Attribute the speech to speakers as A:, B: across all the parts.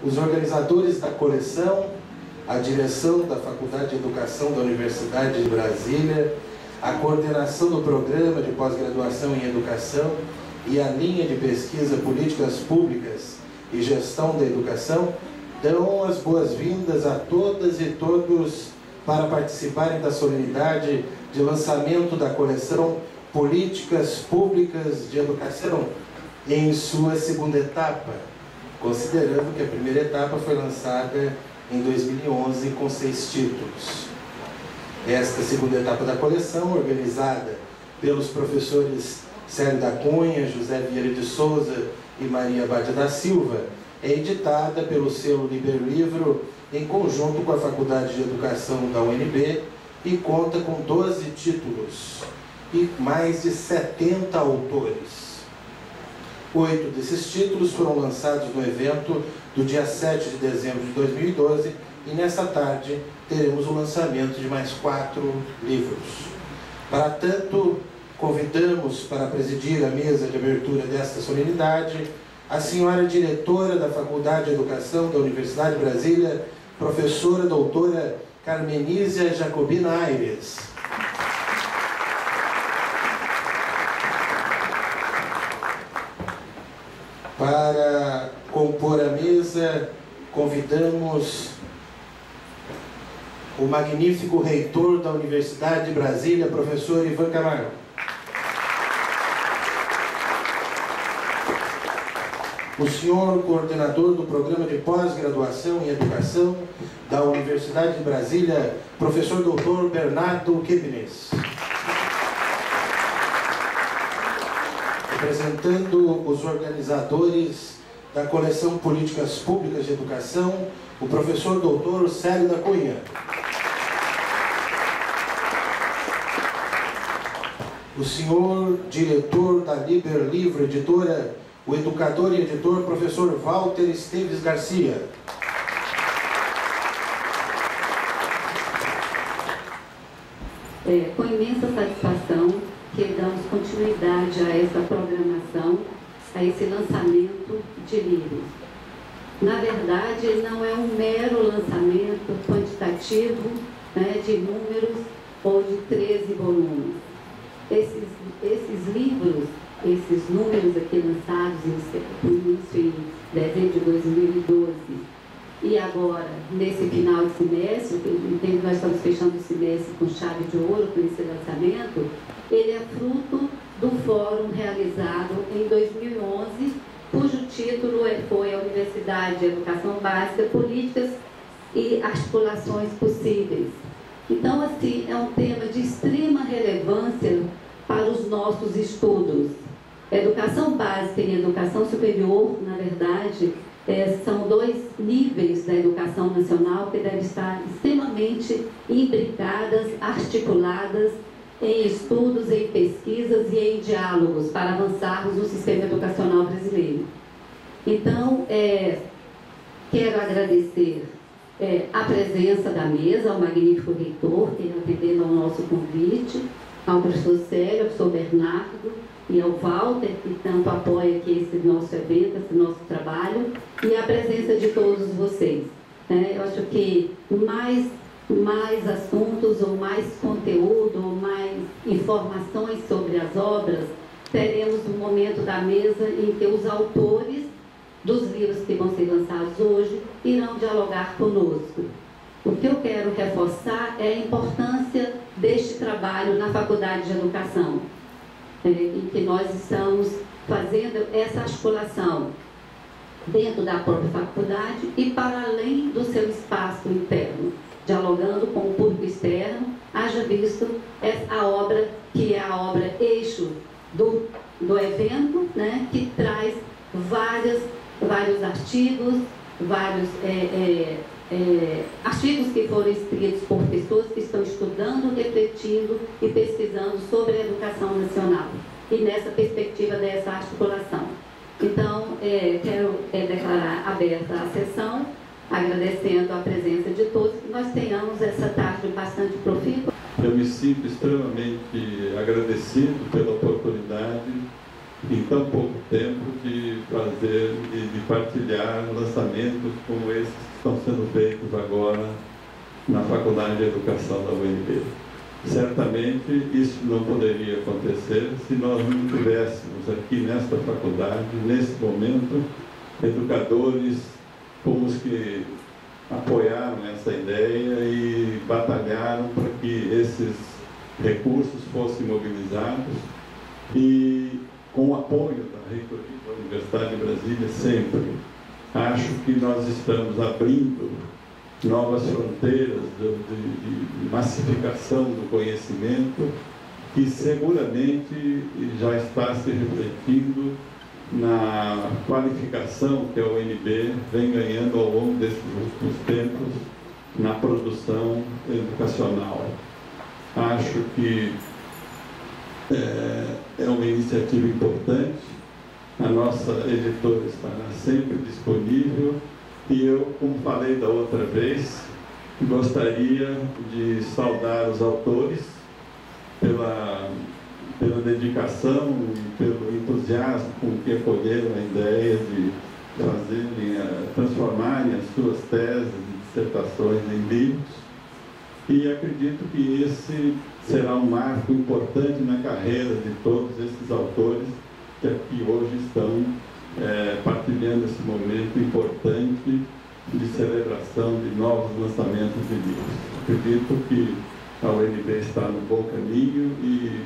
A: os organizadores da coleção, a direção da Faculdade de Educação da Universidade de Brasília, a coordenação do programa de pós-graduação em educação e a linha de pesquisa Políticas Públicas e Gestão da Educação, dão as boas-vindas a todas e todos para participarem da solenidade de lançamento da coleção Políticas Públicas de Educação em sua segunda etapa, considerando que a primeira etapa foi lançada em 2011 com 6 títulos. Esta segunda etapa da coleção, organizada pelos professores Célio da Cunha, José Vieira de Souza e Maria Abade da Silva, é editada pelo selo Liberlivro em conjunto com a Faculdade de Educação da UNB e conta com 12 títulos e mais de 70 autores. 8 desses títulos foram lançados no evento do dia 7 de dezembro de 2012 e nesta tarde teremos o lançamento de mais 4 livros. Para tanto, convidamos para presidir a mesa de abertura desta solenidade a senhora diretora da Faculdade de Educação da Universidade de Brasília, professora doutora Carmenísia Jacobina Aires. Para compor a mesa, convidamos o magnífico reitor da Universidade de Brasília, professor Ivan Camargo. O senhor coordenador do programa de pós-graduação em educação da Universidade de Brasília, professor doutor Bernardo Kipnis. Representando os organizadores da coleção Políticas Públicas de Educação, o professor doutor Célio da Cunha. O senhor diretor da Liberlivro Editora, o educador e editor professor Walter Esteves Garcia.
B: Com imensa satisfação que damos continuidade a essa programação, a esse lançamento de livros. Na verdade, ele não é um mero lançamento quantitativo, né, de números ou de 13 volumes. Esses livros, esses números aqui lançados no início em dezembro de 2012 e agora, nesse final de semestre, entendo que nós estamos fechando o semestre com chave de ouro com esse lançamento, ele é fruto do fórum realizado em 2011, cujo título foi a Universidade de Educação Básica, Políticas e Articulações Possíveis. Então, assim, é um tema de extrema relevância para os nossos estudos. Educação básica e educação superior, na verdade, são 2 níveis da educação nacional que devem estar extremamente imbricadas, articuladas em estudos, em pesquisas e em diálogos para avançarmos no sistema educacional brasileiro. Então, quero agradecer a presença da mesa, ao magnífico reitor, que atendendo ao nosso convite, ao professor Célio, ao professor Bernardo e ao Walter, que tanto apoia aqui esse nosso evento, esse nosso trabalho, e a presença de todos vocês. Eu acho que mais assuntos, ou mais conteúdo, ou mais informações sobre as obras, teremos no momento da mesa em que os autores dos livros que vão ser lançados hoje irão dialogar conosco. O que eu quero reforçar é a importância deste trabalho na Faculdade de Educação, em que nós estamos fazendo essa articulação dentro da própria faculdade e para além do seu espaço interno, dialogando com o público externo, haja visto a obra, que é a obra eixo do evento, né, que traz vários artigos, artigos que foram escritos por pessoas que estão estudando, refletindo e pesquisando sobre a educação nacional e nessa perspectiva dessa articulação. Então, quero declarar aberta a sessão, agradecendo a presença de todos, que nós tenhamos essa tarde bastante profícua.
C: Eu me sinto extremamente agradecido pela oportunidade em tão pouco tempo, de fazer e de partilhar lançamentos como esses que estão sendo feitos agora na Faculdade de Educação da UNB. Certamente isso não poderia acontecer se nós não tivéssemos aqui nesta faculdade, nesse momento, educadores como os que apoiaram essa ideia e batalharam para que esses recursos fossem mobilizados, e com o apoio da reitoria da Universidade de Brasília sempre. Acho que nós estamos abrindo novas fronteiras de massificação do conhecimento, que seguramente já está se refletindo na qualificação que a UNB vem ganhando ao longo desses últimos tempos na produção educacional. Acho que é uma iniciativa importante. A nossa editora estará sempre disponível e eu, como falei da outra vez, gostaria de saudar os autores pela dedicação e pelo entusiasmo com que acolheram a ideia de transformarem as suas teses e dissertações em livros, e acredito que esse será um marco importante na carreira de todos esses autores que aqui hoje estão partilhando esse momento importante de celebração de novos lançamentos de livros. Acredito que a UNB está no bom caminho e,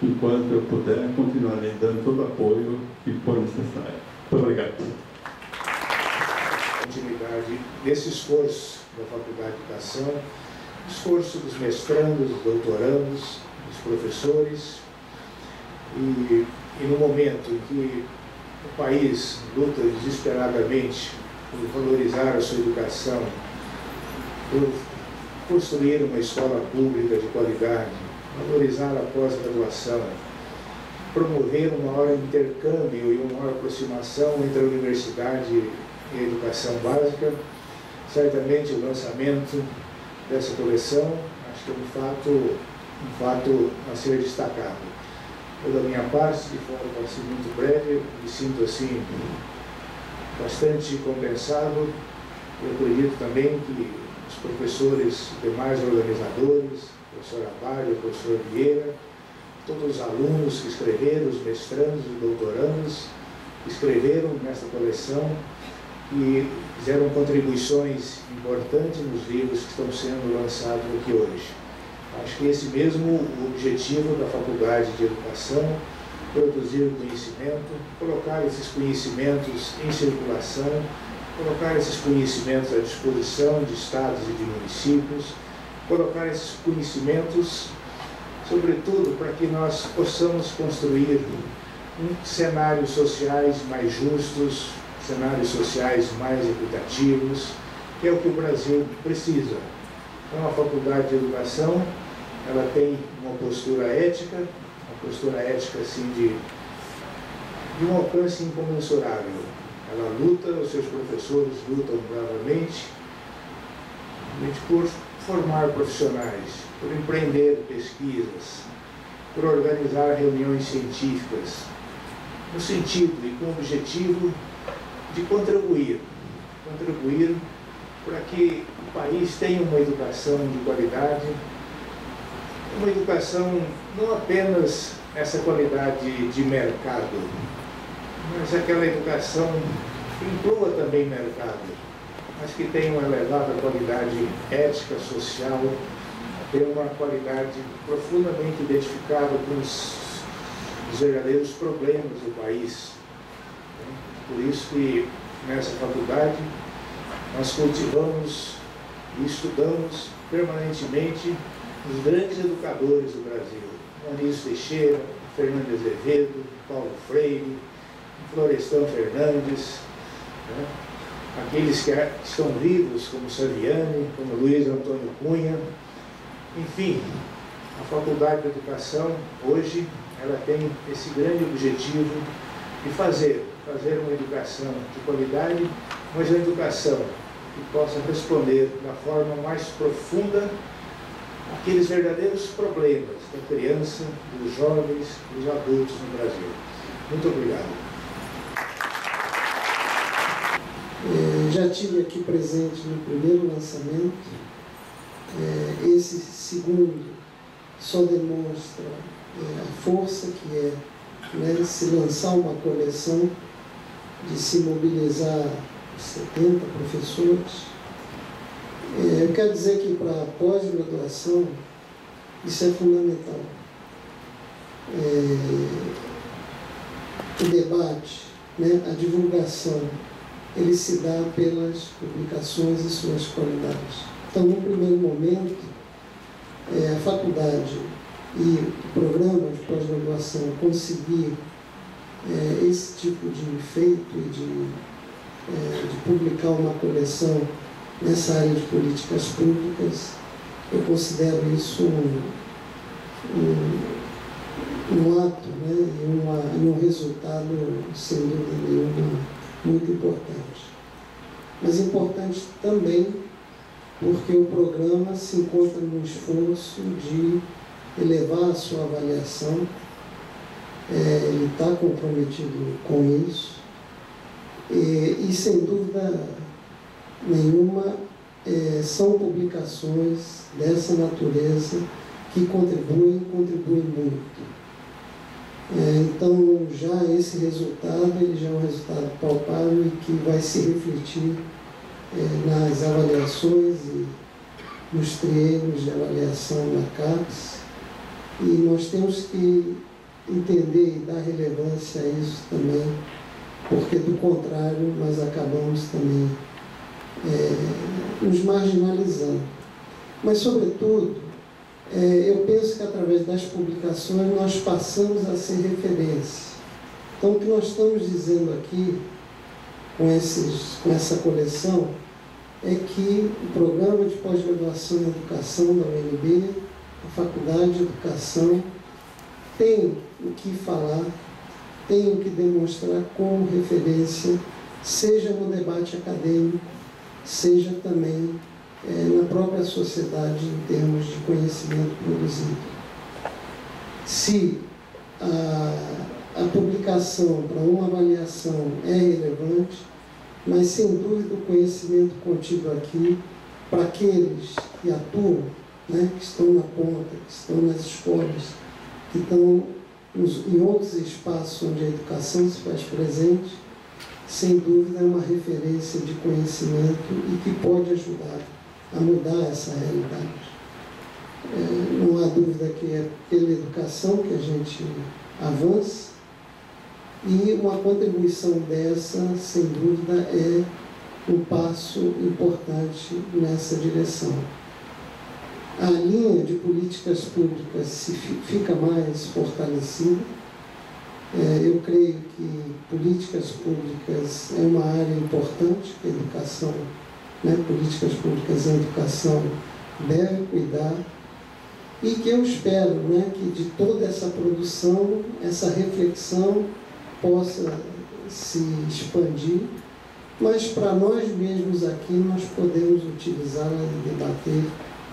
C: enquanto eu puder, continuarei dando todo o apoio que for necessário. Muito obrigado.
D: Continuidade desse esforço da Faculdade de Educação, esforço dos mestrandos, dos doutorandos, dos professores, e no momento em que o país luta desesperadamente por valorizar a sua educação, por construir uma escola pública de qualidade, valorizar a pós-graduação, promover um maior intercâmbio e uma maior aproximação entre a universidade e a educação básica, certamente o lançamento dessa coleção, acho que é um fato a ser destacado. Eu, da minha parte, de forma assim, muito breve, me sinto assim bastante compensado. Eu acredito também que os professores, demais organizadores, o professor Abário, o professor Vieira, todos os alunos que escreveram, os mestrandos e doutorandos, que escreveram nesta coleção e fizeram contribuições importantes nos livros que estão sendo lançados aqui hoje. Acho que esse mesmo o objetivo da Faculdade de Educação, produzir conhecimento, colocar esses conhecimentos em circulação, colocar esses conhecimentos à disposição de estados e de municípios, colocar esses conhecimentos, sobretudo, para que nós possamos construir cenários sociais mais justos, cenários sociais mais equitativos, que é o que o Brasil precisa. Então, a Faculdade de Educação, ela tem uma postura ética assim, de um alcance incomensurável. Ela luta, os seus professores lutam bravamente por formar profissionais, por empreender pesquisas, por organizar reuniões científicas, no sentido e com o objetivo de contribuir para que o país tenha uma educação de qualidade, uma educação não apenas essa qualidade de mercado, mas aquela educação que inclua também mercado, mas que tenha uma elevada qualidade ética, social, tenha uma qualidade profundamente identificada com os verdadeiros problemas do país. Por isso que nessa faculdade nós cultivamos e estudamos permanentemente os grandes educadores do Brasil. Anísio Teixeira, Fernando Azevedo, Paulo Freire, Florestan Fernandes, né? Aqueles que estão vivos, como Saviani, como Luiz Antônio Cunha. Enfim, a Faculdade de Educação, hoje, ela tem esse grande objetivo de fazer uma educação de qualidade, mas uma educação que possa responder da forma mais profunda aqueles verdadeiros problemas da criança, dos jovens, dos adultos no Brasil. Muito obrigado.
E: Já tive aqui presente no primeiro lançamento. Esse segundo só demonstra a força que é, né, se lançar uma coleção, de se mobilizar 70 professores. Eu quero dizer que para a pós-graduação isso é fundamental. O debate, né, a divulgação, ele se dá pelas publicações e suas qualidades. Então, no primeiro momento, a faculdade e o programa de pós-graduação conseguir esse tipo de feito e de publicar uma coleção nessa área de políticas públicas, eu considero isso um ato, né, e um resultado, sem dúvida nenhuma, muito importante. Mas importante também porque o programa se encontra no esforço de elevar a sua avaliação, ele está comprometido com isso, e sem dúvida nenhuma são publicações dessa natureza que contribuem muito. Então, já esse resultado, ele já é um resultado palpável e que vai se refletir nas avaliações e nos triênios de avaliação da CAPES, e nós temos que entender e dar relevância a isso também, porque, do contrário, nós acabamos também nos marginalizando. Mas, sobretudo, eu penso que através das publicações nós passamos a ser referência. Então, o que nós estamos dizendo aqui com essa coleção é que o programa de pós-graduação em educação da UNB, a Faculdade de Educação, tem o que falar, tem o que demonstrar como referência, seja no debate acadêmico, seja também na própria sociedade em termos de conhecimento produzido. Se a publicação para uma avaliação é relevante, mas sem dúvida o conhecimento contido aqui, para aqueles que atuam, né, que estão na ponta, que estão nas escolas, que estão em outros espaços onde a educação se faz presente, sem dúvida é uma referência de conhecimento e que pode ajudar a mudar essa realidade. Não há dúvida que é pela educação que a gente avança, e uma contribuição dessa, sem dúvida, é um passo importante nessa direção. A linha de políticas públicas fica mais fortalecida. Eu creio que políticas públicas é uma área importante que a educação, né, políticas públicas em educação deve cuidar, e que eu espero, né, que de toda essa produção, essa reflexão possa se expandir, mas para nós mesmos aqui nós podemos utilizá-la e debater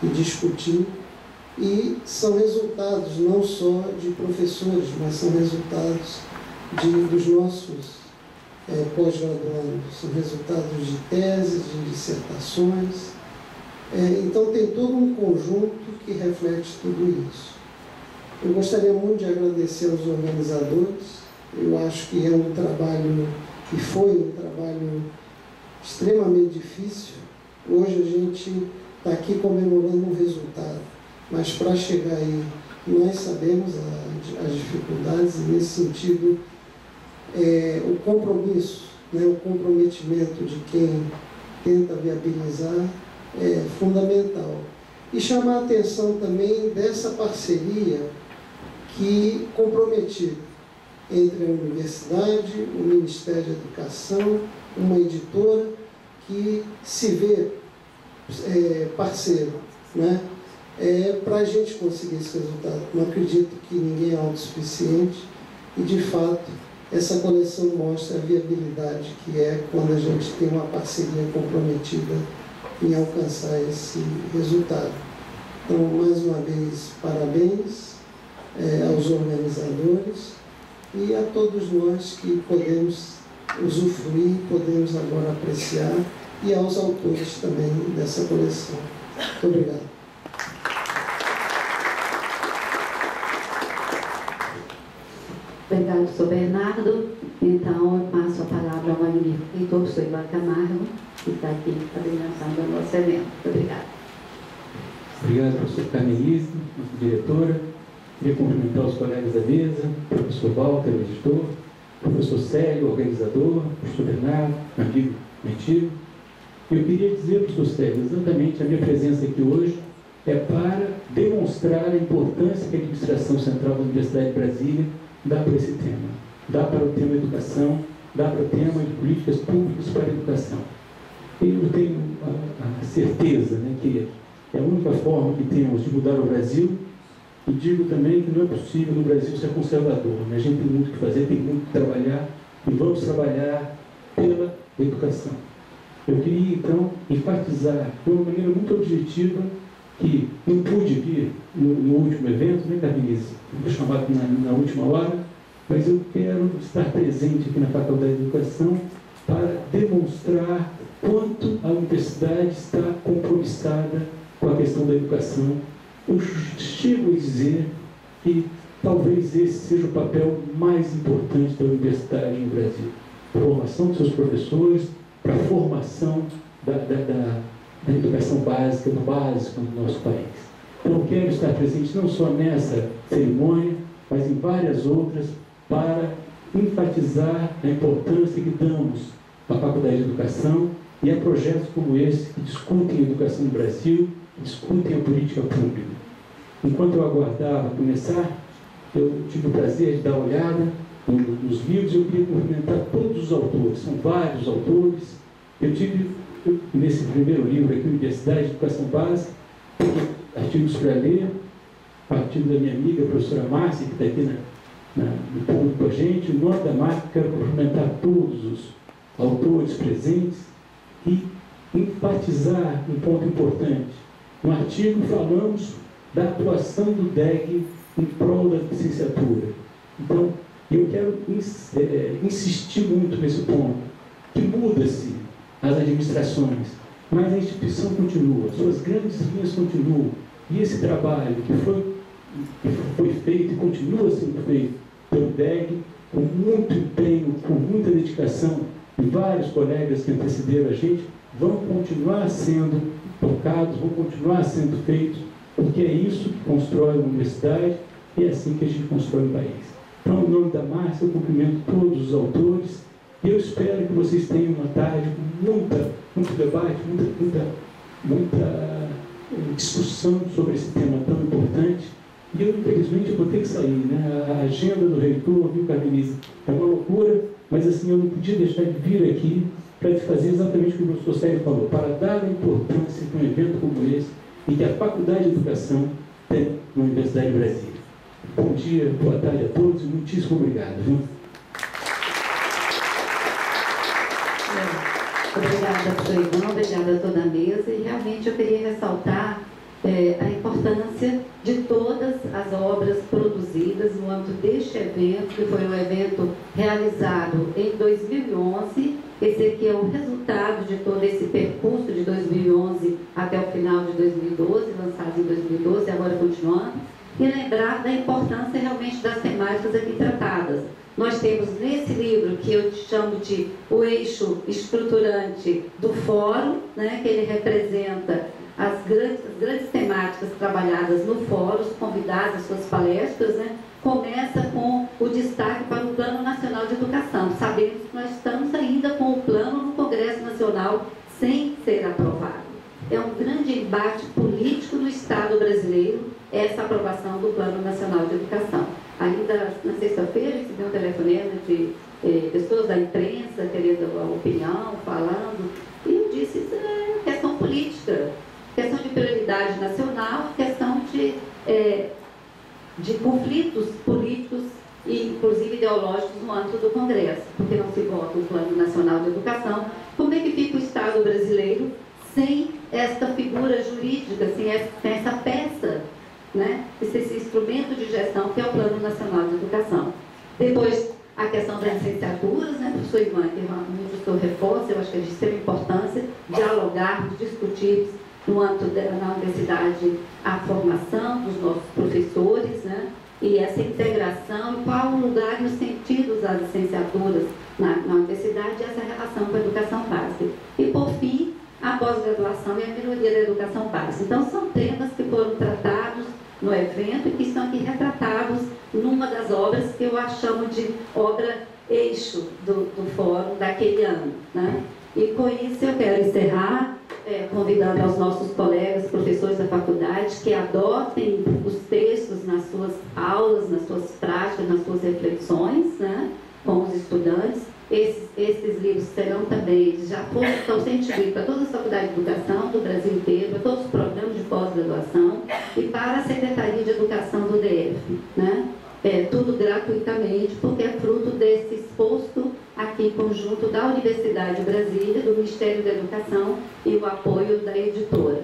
E: e discutir, e são resultados não só de professores, mas são resultados dos nossos pós-graduandos, são resultados de teses, de dissertações. Então tem todo um conjunto que reflete tudo isso. Eu gostaria muito de agradecer aos organizadores. Eu acho que é um trabalho, que foi um trabalho extremamente difícil. Hoje a gente está aqui comemorando um resultado, mas para chegar aí, nós sabemos as dificuldades, e nesse sentido, o compromisso, né, o comprometimento de quem tenta viabilizar é fundamental. E chamar a atenção também dessa parceria que comprometida entre a universidade, o Ministério da Educação, uma editora que se vê parceiro, né? Para a gente conseguir esse resultado. Não acredito que ninguém é autossuficiente, e de fato essa coleção mostra a viabilidade que é quando a gente tem uma parceria comprometida em alcançar esse resultado. Então, mais uma vez, parabéns aos organizadores, e a todos nós que podemos usufruir, podemos agora apreciar, e aos autores também dessa coleção. Muito obrigado.
B: Obrigado, professor Bernardo. Então, eu passo a palavra ao magnífico reitor, professor Ivan Camargo, que está aqui apresentando o nosso evento. Muito obrigada.
F: Obrigado, professor Carmelise, nossa diretora. Queria cumprimentar os colegas da mesa, professor Walter, o editor, professor Célio, organizador, professor Bernardo, amigo antigo. Eu queria dizer, professor Célio, exatamente a minha presença aqui hoje é para demonstrar a importância que a administração central da Universidade de Brasília dá para esse tema. Dá para o tema educação, dá para o tema de políticas públicas para a educação. Eu tenho a certeza, né, que é a única forma que temos de mudar o Brasil, e digo também que não é possível no Brasil ser conservador. Né? A gente tem muito o que fazer, tem muito que trabalhar, e vamos trabalhar pela educação. Eu queria, então, enfatizar de uma maneira muito objetiva que não pude vir no último evento, né, Carmelise? Fui chamado na última hora, mas eu quero estar presente aqui na Faculdade de Educação para demonstrar quanto a universidade está compromissada com a questão da educação. Eu chego a dizer que talvez esse seja o papel mais importante da universidade no Brasil. A formação dos seus professores, para a formação da educação básica, do básico do nosso país. Então, eu quero estar presente não só nessa cerimônia, mas em várias outras, para enfatizar a importância que damos à Faculdade de Educação e a projetos como esse que discutem a educação no Brasil, que discutem a política pública. Enquanto eu aguardava começar, eu tive o prazer de dar uma olhada nos livros e eu queria cumprimentar todos os autores, são vários autores. Eu tive, nesse primeiro livro aqui, Universidade de Educação Básica, artigos para ler, partindo da minha amiga, a professora Márcia, que está aqui no público com a gente. Em nome da Márcia, quero cumprimentar todos os autores presentes e enfatizar um ponto importante. No artigo falamos da atuação do DEG em prol da licenciatura. Então, eu quero insistir muito nesse ponto, que muda-se as administrações, mas a instituição continua, suas grandes linhas continuam, e esse trabalho que foi feito e continua sendo feito pelo DEG, com muito empenho, com muita dedicação, e vários colegas que antecederam a gente, vão continuar sendo tocados, vão continuar sendo feitos, porque é isso que constrói uma universidade e é assim que a gente constrói um país. Então, em nome da Márcia, eu cumprimento todos os autores e eu espero que vocês tenham uma tarde com muito debate, muita discussão sobre esse tema tão importante. E eu, infelizmente, vou ter que sair, né? A agenda do reitor, viu, Carmelise, é uma loucura, mas assim, eu não podia deixar de vir aqui para fazer exatamente o que o professor Sérgio falou, para dar a importância de um evento como esse e que a Faculdade de Educação tem na Universidade de Brasília. Bom dia, boa tarde a todos e muitíssimo obrigado. Viu?
B: Obrigada, professor Ivan, obrigada a toda a mesa. E realmente eu queria ressaltar a importância de todas as obras produzidas no âmbito deste evento, que foi um evento realizado em 2011. Esse aqui é o resultado de todo esse percurso de 2011 até o final de 2012, lançado em 2012, agora continuando. E lembrar da importância realmente das temáticas aqui tratadas. Nós temos nesse livro, que eu chamo de o eixo estruturante do fórum, né, que ele representa as grandes temáticas trabalhadas no fórum, os convidados, as suas palestras, né, começa com o destaque para o Plano Nacional de Educação. Sabemos que nós estamos ainda com o plano no Congresso Nacional sem ser aprovado. É um grande embate político no Estado brasileiro essa aprovação do Plano Nacional de Educação. Ainda na sexta-feira recebi um telefonema de pessoas da imprensa querendo a opinião, falando, e eu disse, isso é questão política, questão de prioridade nacional, questão de conflitos políticos e inclusive ideológicos no âmbito do Congresso, porque não se vota o Plano Nacional de Educação. Como é que fica o Estado brasileiro sem esta figura jurídica, sem essa peça, né, esse instrumento de gestão que é o Plano Nacional de Educação? Depois acho que é de extrema importância, dialogarmos, discutirmos no âmbito da universidade a formação dos nossos professores, né? E essa integração, e qual o lugar e os sentidos das licenciaturas na universidade e essa relação com a educação básica. E, por fim, a pós-graduação e a melhoria da educação básica. Então, são temas que foram tratados no evento e que estão aqui retratados numa das obras que eu chamo de obra eixo do fórum daquele ano, né? E com isso eu quero encerrar convidando aos nossos colegas, professores da faculdade, que adotem os textos nas suas aulas, nas suas práticas, nas suas reflexões, né, com os estudantes. Esses livros serão também, estão sendo distribuídos para todas as faculdades de educação do Brasil inteiro, para todos os programas de pós-graduação e para a Secretaria de Educação do DF, né? Tudo gratuitamente, porque é fruto desse esforço aqui em conjunto da Universidade de Brasília, do Ministério da Educação e o apoio da editora.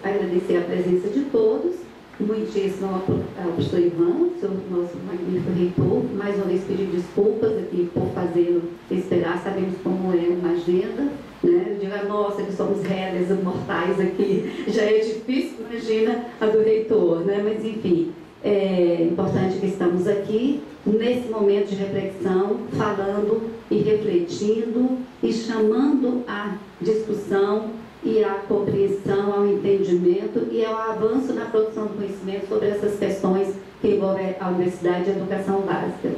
B: Agradecer a presença de todos, muitíssimo ao professor Ivan, nosso magnífico reitor, mais uma vez pedir desculpas aqui por fazê-lo esperar, sabemos como é uma agenda, né? Eu digo, nossa, que somos réis mortais aqui, já é difícil, imagina a do reitor, né? Mas enfim, é importante que estamos aqui nesse momento de reflexão, falando e refletindo e chamando a discussão e a compreensão, ao entendimento e ao avanço na produção do conhecimento sobre essas questões que envolvem a universidade e a educação básica.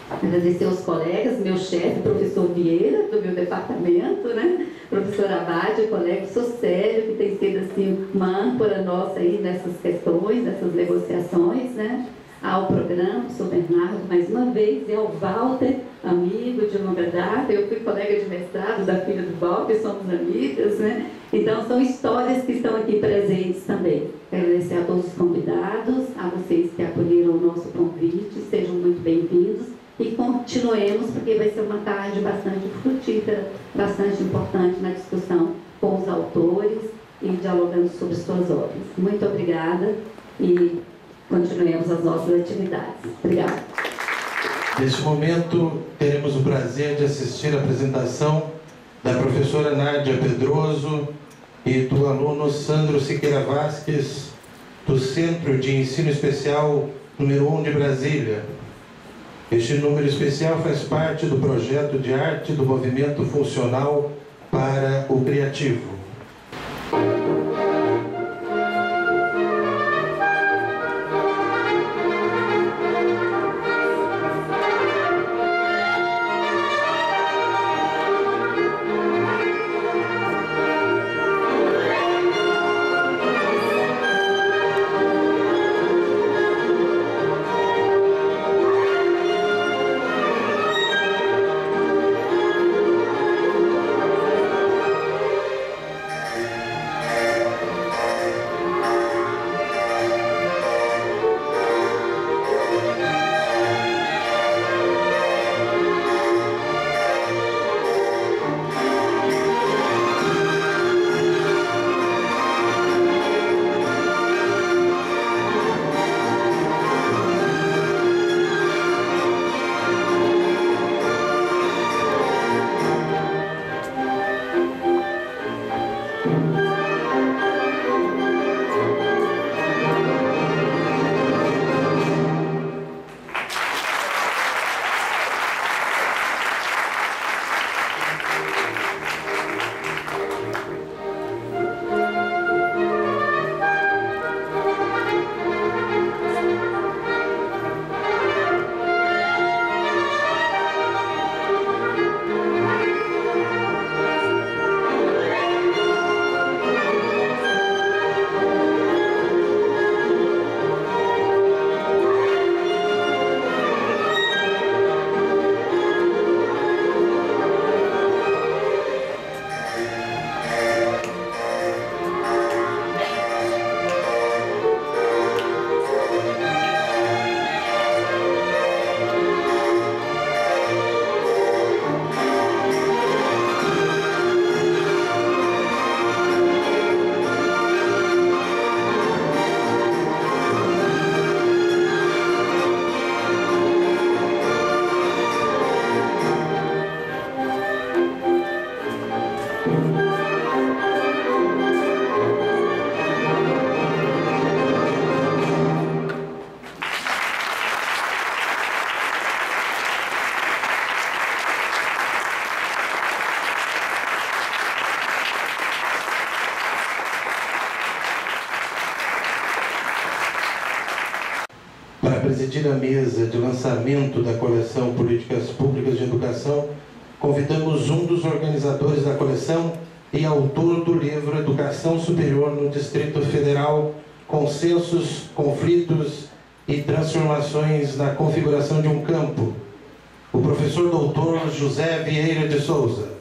B: Agradecer aos colegas, meu chefe, professor Vieira, do meu departamento, né? Professor Abade, colega Socélio, que tem sido assim, uma âncora nossa aí nessas questões, nessas negociações, né? Ao programa, professor Bernardo, mais uma vez, e ao Walter, amigo de longa data. Eu fui colega de mestrado da filha do Walter, somos amigas, né? Então, são histórias que estão aqui presentes também. Quero agradecer a todos os convidados, a vocês que acolheram o nosso convite, sejam muito bem-vindos. E continuemos, porque vai ser uma tarde bastante frutífera, bastante importante na discussão com os autores e dialogando sobre suas obras. Muito obrigada e continuemos as nossas atividades. Obrigada.
A: Neste momento, teremos o prazer de assistir a apresentação da professora Nádia Pedroso e do aluno Sandro Siqueira Vasques, do Centro de Ensino Especial número 1 de Brasília. Este número especial faz parte do projeto de arte do Movimento Funcional para o Criativo. presidir a mesa de lançamento da coleção Políticas Públicas de Educação, convidamos um dos organizadores da coleção e autor do livro Educação Superior no Distrito Federal, Consensos, Conflitos e Transformações na Configuração de um Campo, o professor doutor José Vieira de Souza.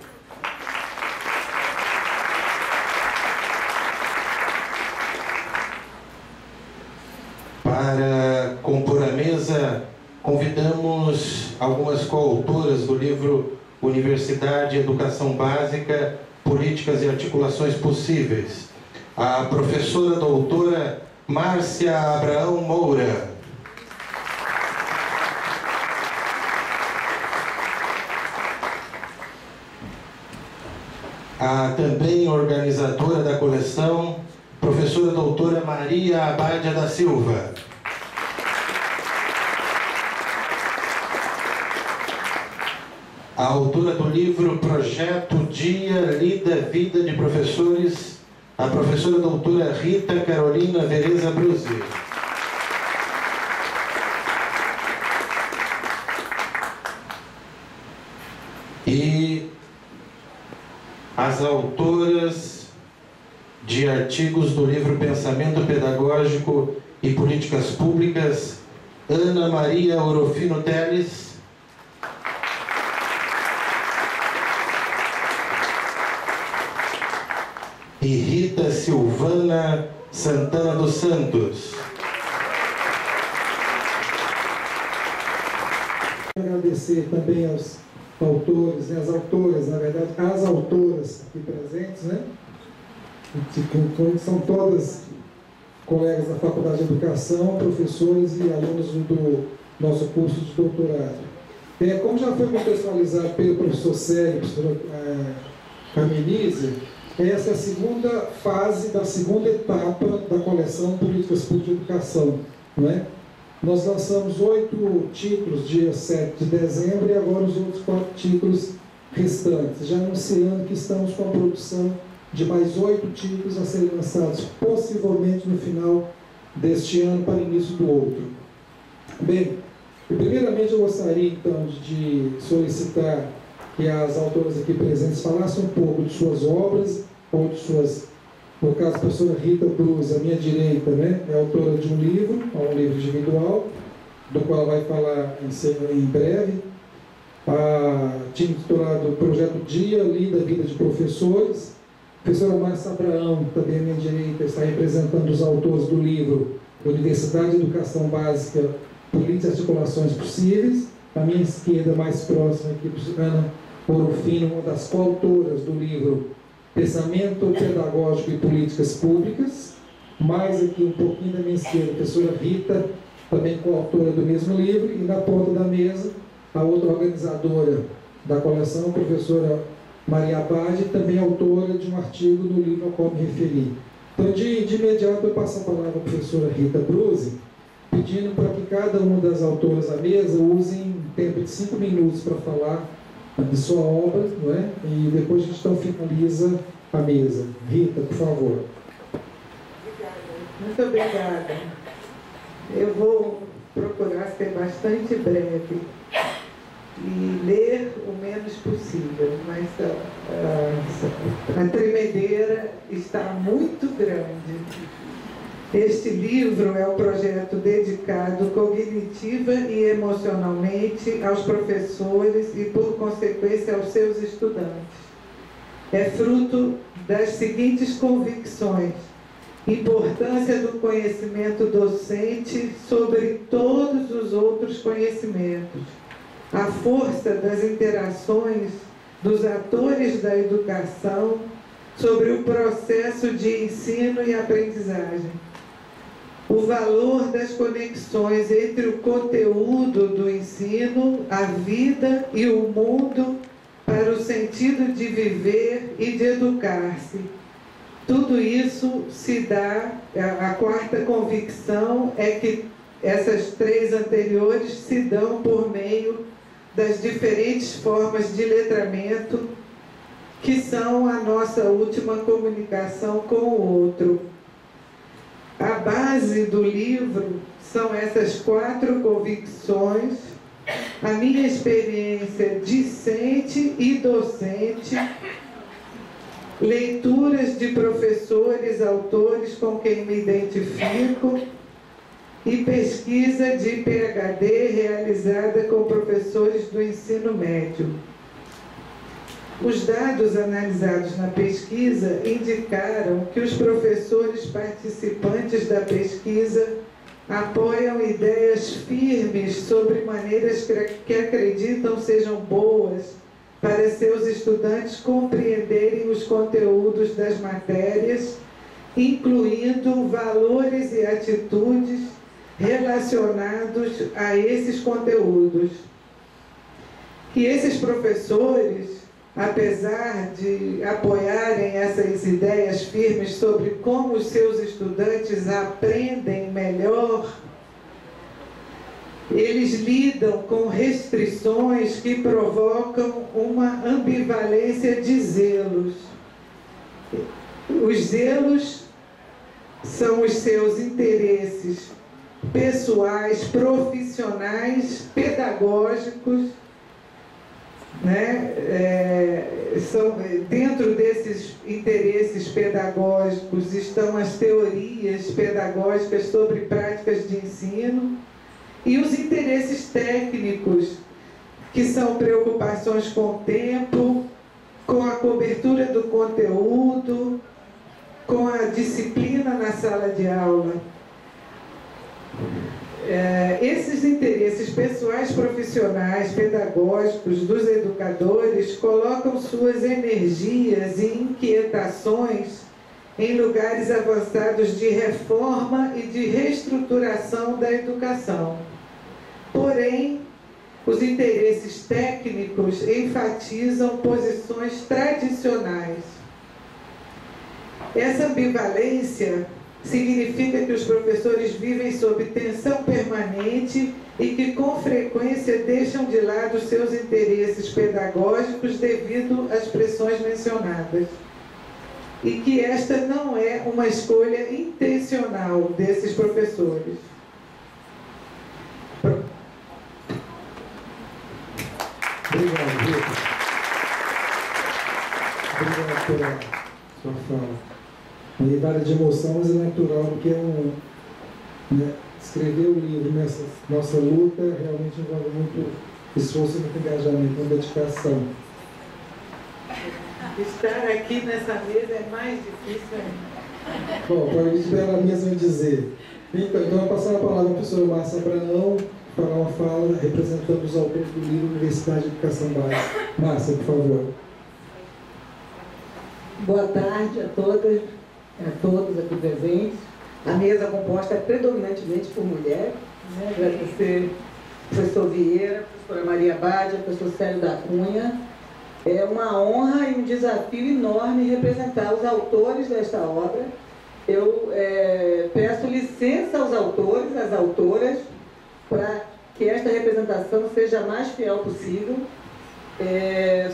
A: Para compor a mesa, convidamos algumas coautoras do livro Universidade e Educação Básica, Políticas e Articulações Possíveis. A professora doutora Márcia Abraão Moura. A também organizadora da coleção, professora doutora Maria Abádia da Silva. A autora do livro Projeto Dia, Lida, Vida de Professores, a professora doutora Rita Carolina Vereza Bruzzi. E as autoras de artigos do livro Pensamento Pedagógico e Políticas Públicas, Ana Maria Orofino Teles, e Rita Silvana Santana dos Santos.
G: Agradecer também aos autores, as autoras, na verdade, as autoras aqui presentes, né? Que são todas colegas da Faculdade de Educação, professores e alunos do nosso curso de doutorado. Como já foi contextualizado pelo professor Célio, professor Carmenise, essa é a segunda fase da segunda etapa da coleção Políticas Públicas de Educação, não é? Nós lançamos 8 títulos dia 7 de dezembro e agora os outros 4 títulos restantes, já anunciando que estamos com a produção de mais 8 títulos a serem lançados possivelmente no final deste ano para início do outro. Bem, primeiramente eu gostaria então de solicitar que as autoras aqui presentes falassem um pouco de suas obras, ou de suas, no caso a professora Rita Bruzzi, à minha direita, né, é autora de um livro individual, do qual ela vai falar em breve, intitulado Projeto Dia, Lida, Vida de Professores. A professora Márcia Abraão, também à minha direita, está representando os autores do livro Universidade e Educação Básica, Políticas e Articulações Possíveis. À minha esquerda, mais próxima aqui, Ana Orofino, uma das coautoras do livro Pensamento Pedagógico e Políticas Públicas. Mais aqui um pouquinho da minha esquerda, a professora Rita, também coautora do mesmo livro. E na ponta da mesa, a outra organizadora da coleção, a professora Maria Abádia, também autora de um artigo no livro ao qual me referi. Então, de imediato, eu passo a palavra à professora Rita Bruzzi, pedindo para que cada uma das autoras da mesa use um tempo de 5 minutos para falar de sua obra, não é? E depois a gente então finaliza a mesa. Rita, por favor.
H: Muito obrigada. Eu vou procurar ser bastante breve e ler o menos possível, mas a tremedeira está muito grande. Este livro é um projeto dedicado cognitiva e emocionalmente aos professores e, por consequência, aos seus estudantes. É fruto das seguintes convicções: importância do conhecimento docente sobre todos os outros conhecimentos, a força das interações dos atores da educação sobre o processo de ensino e aprendizagem, o valor das conexões entre o conteúdo do ensino, a vida e o mundo para o sentido de viver e de educar-se. Tudo isso se dá, a quarta convicção é que essas 3 anteriores se dão por meio das diferentes formas de letramento que são a nossa última comunicação com o outro. A base do livro são essas 4 convicções, a minha experiência discente e docente, leituras de professores, autores com quem me identifico e pesquisa de PhD realizada com professores do ensino médio. Os dados analisados na pesquisa indicaram que os professores participantes da pesquisa apoiam ideias firmes sobre maneiras que acreditam sejam boas para seus estudantes compreenderem os conteúdos das matérias, incluindo valores e atitudes relacionados a esses conteúdos. Que esses professores, apesar de apoiarem essas ideias firmes sobre como os seus estudantes aprendem melhor, eles lidam com restrições que provocam uma ambivalência de zelos. Os zelos são os seus interesses pessoais, profissionais, pedagógicos, dentro desses interesses pedagógicos estão as teorias pedagógicas sobre práticas de ensino e os interesses técnicos, que são preocupações com o tempo, com a cobertura do conteúdo, com a disciplina na sala de aula. Esses interesses pessoais, profissionais, pedagógicos dos educadores colocam suas energias e inquietações em lugares avançados de reforma e de reestruturação da educação. Porém, os interesses técnicos enfatizam posições tradicionais. Essa ambivalência significa que os professores vivem sob tensão permanente e que, com frequência, deixam de lado seus interesses pedagógicos devido às pressões mencionadas. E que esta não é uma escolha intencional desses professores.
G: Obrigado, Rita. Obrigado pela sua fala. Uma levada de emoção, mas é natural, porque escrever o livro nessa nossa luta realmente envolve muito esforço, muito engajamento, muita dedicação.
H: Estar aqui nessa mesa é mais difícil ainda.
G: Bom, para isso ela mesma dizer. Então, eu vou passar a palavra à professora Márcia Abraão, para uma fala representando os autores do livro Universidade de Educação Básica. Márcia, por favor.
I: Boa tarde a todas, a todos aqui presentes. A mesa composta predominantemente por mulheres, agradecer ao professor Vieira, a professora Maria Badia, ao professor Célio da Cunha. É uma honra e um desafio enorme representar os autores desta obra. Eu peço licença aos autores, às autoras, para que esta representação seja a mais fiel possível.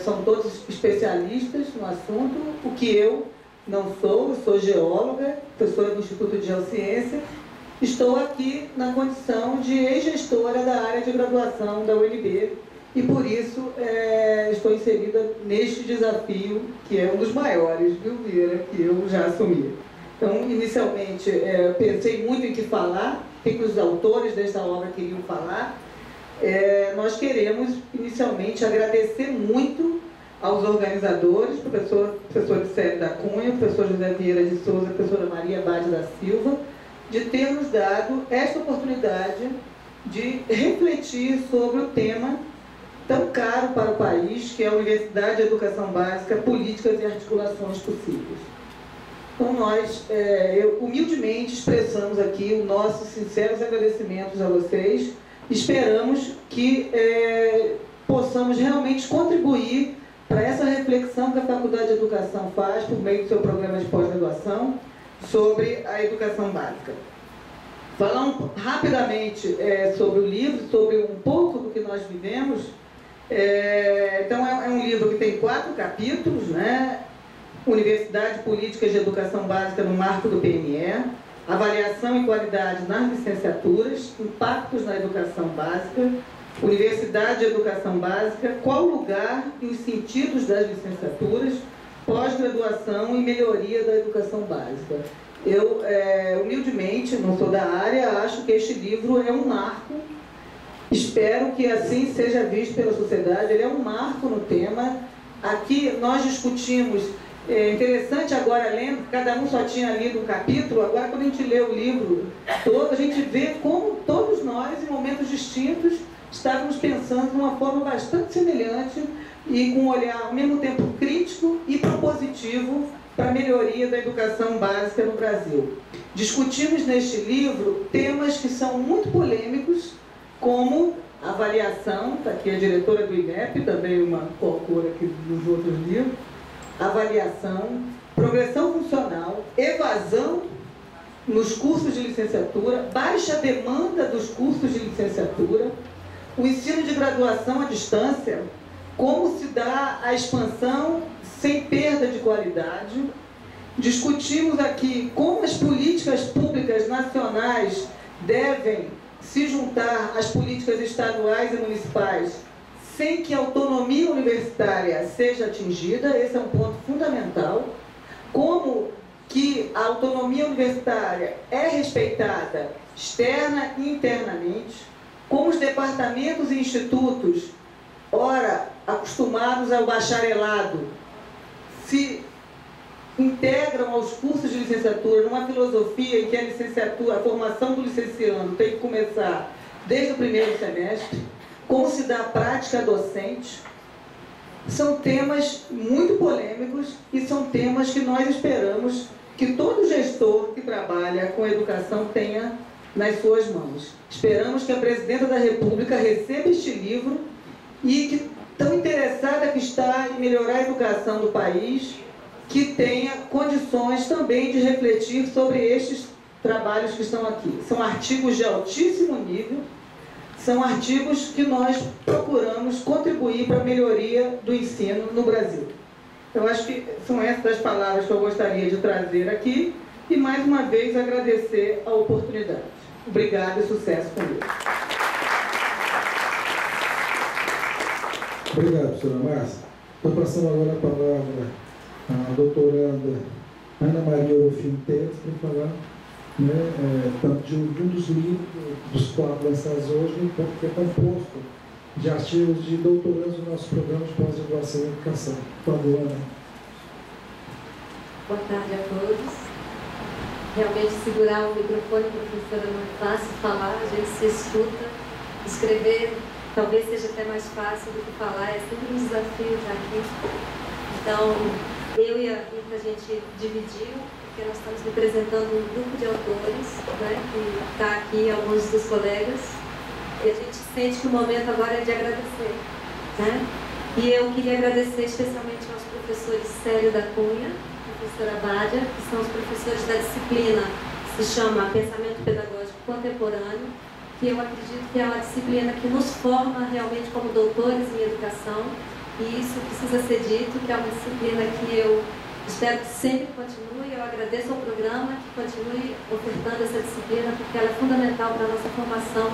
I: São todos especialistas no assunto, o que eu não sou. Eu sou geóloga, professora do Instituto de Geociência. Estou aqui na condição de ex-gestora da área de graduação da UNB e, por isso, estou inserida neste desafio, que é um dos maiores, viu, Vieira, que eu já assumi. Então, inicialmente, pensei muito em que falar, o que os autores desta obra queriam falar. Nós queremos, inicialmente, agradecer muito aos organizadores, professor Célio da Cunha, professor José Vieira de Souza, professora Maria Badia da Silva, de ter nos dado esta oportunidade de refletir sobre o tema tão caro para o país, que é a Universidade de Educação Básica, Políticas e Articulações Possíveis. Então, nós, humildemente, expressamos aqui os nossos sinceros agradecimentos a vocês. Esperamos que possamos realmente contribuir para essa reflexão que a Faculdade de Educação faz por meio do seu programa de pós-graduação sobre a educação básica. Falando rapidamente sobre o livro, sobre um pouco do que nós vivemos. Então, é um livro que tem 4 capítulos, né? Universidade, Políticas de Educação Básica no Marco do PNE, avaliação e qualidade nas licenciaturas, impactos na educação básica, universidade de educação básica, qual o lugar e os sentidos das licenciaturas, pós-graduação e melhoria da educação básica. Eu, humildemente, não sou da área, acho que este livro é um marco, espero que assim seja visto pela sociedade, ele é um marco no tema. Aqui nós discutimos, é interessante agora lendo, cada um só tinha lido um capítulo, agora quando a gente lê o livro todo, a gente vê como todos nós, em momentos distintos, estávamos pensando de uma forma bastante semelhante e com um olhar ao mesmo tempo crítico e propositivo para a melhoria da educação básica no Brasil. Discutimos neste livro temas que são muito polêmicos, como avaliação, está aqui a diretora do INEP, também uma coautora aqui dos outros livros, avaliação, progressão funcional, evasão nos cursos de licenciatura, baixa demanda dos cursos de licenciatura, o ensino de graduação à distância, como se dá a expansão sem perda de qualidade. Discutimos aqui como as políticas públicas nacionais devem se juntar às políticas estaduais e municipais sem que a autonomia universitária seja atingida, esse é um ponto fundamental. Como que a autonomia universitária é respeitada externa e internamente, como os departamentos e institutos, ora acostumados ao bacharelado, se integram aos cursos de licenciatura numa filosofia em que a licenciatura, a formação do licenciando tem que começar desde o primeiro semestre, como se dá a prática docente. São temas muito polêmicos e são temas que nós esperamos que todo gestor que trabalha com educação tenha nas suas mãos. Esperamos que a Presidenta da República receba este livro e que, tão interessada que está em melhorar a educação do país, que tenha condições também de refletir sobre estes trabalhos que estão aqui. São artigos de altíssimo nível, são artigos que nós procuramos contribuir para a melhoria do ensino no Brasil. Eu acho que são essas as palavras que eu gostaria de trazer aqui e, mais uma vez, agradecer a oportunidade. Obrigada e sucesso com Deus.
G: Obrigado, professora Márcia. Estou passando agora a palavra à doutoranda Ana Maria Orofino Teles para falar tanto de um dos livros dos 4 lançados hoje, que é composto de artigos de doutorandos do nosso programa de pós-graduação em educação. Por favor, Ana.
J: Boa tarde a todos. Realmente segurar o microfone, professora, não é fácil falar, a gente se escuta, escrever talvez seja até mais fácil do que falar, é sempre um desafio já aqui. Então, eu e a Rita, a gente dividiu, porque nós estamos representando um grupo de autores, né, que está aqui, alguns dos colegas, e a gente sente que o momento agora é de agradecer, né? E eu queria agradecer especialmente aos professores Célio da Cunha, professora Bádia, que são os professores da disciplina que se chama Pensamento Pedagógico Contemporâneo, que eu acredito que é uma disciplina que nos forma realmente como doutores em educação, e isso precisa ser dito, que é uma disciplina que eu espero que sempre continue. Eu agradeço ao programa que continue ofertando essa disciplina, porque ela é fundamental para a nossa formação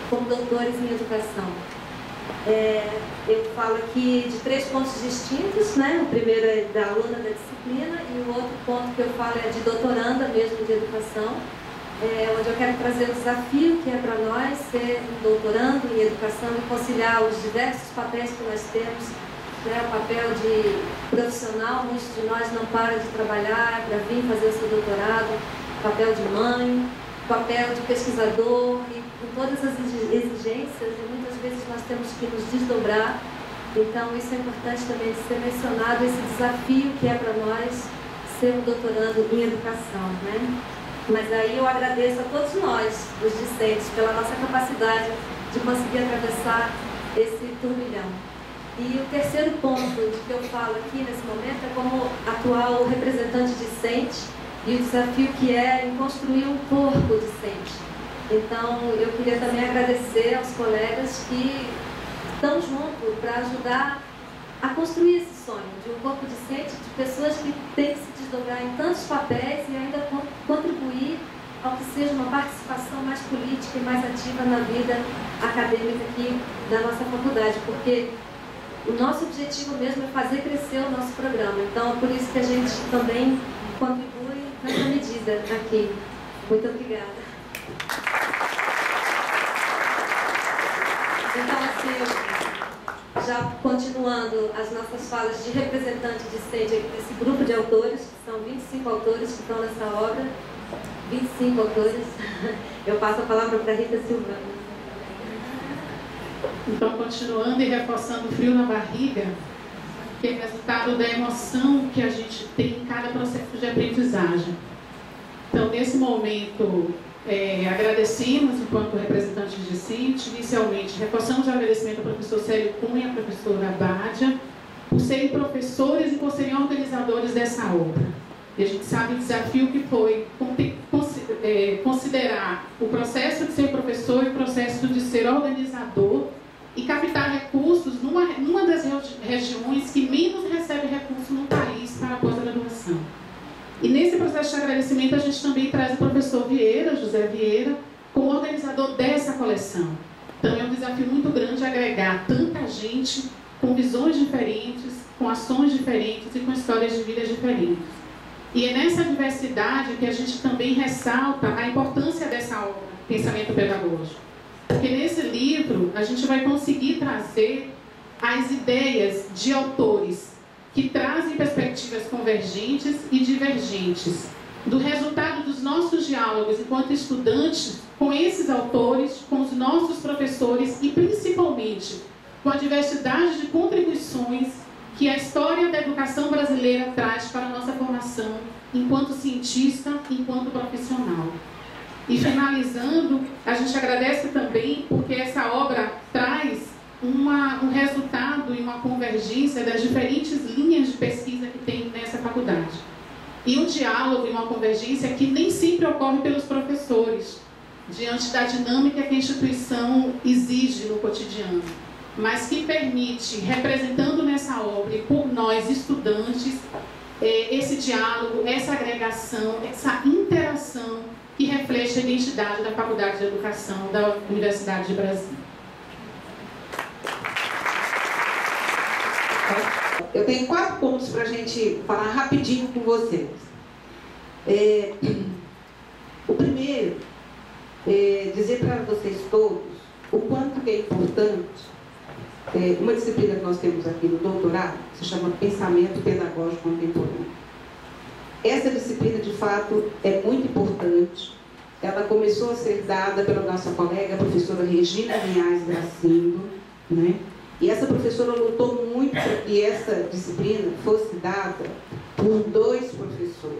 J: como doutores em educação. Eu falo aqui de 3 pontos distintos, né? O primeiro é da aluna da disciplina e o outro ponto que eu falo é de doutoranda mesmo de educação, onde eu quero trazer o desafio que é para nós ser um doutorando em educação e conciliar os diversos papéis que nós temos, né? O papel de profissional, muitos de nós não param de trabalhar para vir fazer o seu doutorado, o papel de mãe, o papel de pesquisador, e com todas as exigências, e muitas vezes nós temos que nos desdobrar. Então isso é importante também de ser mencionado, esse desafio que é para nós ser um doutorando em educação, né? Mas aí eu agradeço a todos nós, os discentes, pela nossa capacidade de conseguir atravessar esse turbilhão. E o terceiro ponto de que eu falo aqui nesse momento é como atual representante discente e o desafio que é em construir um corpo discente. Então, eu queria também agradecer aos colegas que estão juntos para ajudar a construir esse sonho de um corpo discente, de pessoas que têm que se desdobrar em tantos papéis e ainda contribuir ao seja uma participação mais política e mais ativa na vida acadêmica aqui da nossa faculdade, porque o nosso objetivo mesmo é fazer crescer o nosso programa. Então, é por isso que a gente também contribui nessa medida aqui. Muito obrigada. Então, assim, já continuando as nossas falas de representante discente aqui desse grupo de autores, que são 25 autores que estão nessa obra, 25 autores, eu passo a palavra para a Rita Silvana.
K: Então, continuando e reforçando o frio na barriga, que é resultado da emoção que a gente tem em cada processo de aprendizagem. Então, nesse momento, agradecemos, enquanto representantes discentes, inicialmente, reforçamos o agradecimento ao professor Célio Cunha e à professora Bádia, por serem professores e por serem organizadores dessa obra. E a gente sabe o desafio que foi considerar o processo de ser professor e o processo de ser organizador e captar recursos numa das regiões que menos recebe recursos no país para a pós-graduação. E nesse processo de agradecimento a gente também traz o professor Vieira, José Vieira, como organizador dessa coleção. Então é um desafio muito grande agregar tanta gente com visões diferentes, com ações diferentes e com histórias de vida diferentes. E é nessa diversidade que a gente também ressalta a importância dessa obra, Pensamento Pedagógico. Porque nesse livro a gente vai conseguir trazer as ideias de autores que trazem perspectivas convergentes e divergentes, do resultado dos nossos diálogos enquanto estudantes com esses autores, com os nossos professores e principalmente com a diversidade de contribuições que a história da educação brasileira traz para a nossa formação enquanto cientista, enquanto profissional. E finalizando, a gente agradece também porque essa obra traz um resultado e uma convergência das diferentes linhas de pesquisa que tem nessa faculdade. E um diálogo e uma convergência que nem sempre ocorre pelos professores, diante da dinâmica que a instituição exige no cotidiano, mas que permite, representando nessa obra e por nós estudantes, esse diálogo, essa agregação, essa interação que reflete a identidade da Faculdade de Educação da Universidade de Brasília.
L: Eu tenho 4 pontos para a gente falar rapidinho com vocês. O primeiro é dizer para vocês todos o quanto que é importante uma disciplina que nós temos aqui no doutorado, que se chama Pensamento Pedagógico Contemporâneo. Essa disciplina, de fato, é muito importante. Ela começou a ser dada pela nossa colega, a professora Regina Vinhais Gracindo, né? E essa professora lutou muito para que essa disciplina fosse dada por 2 professores.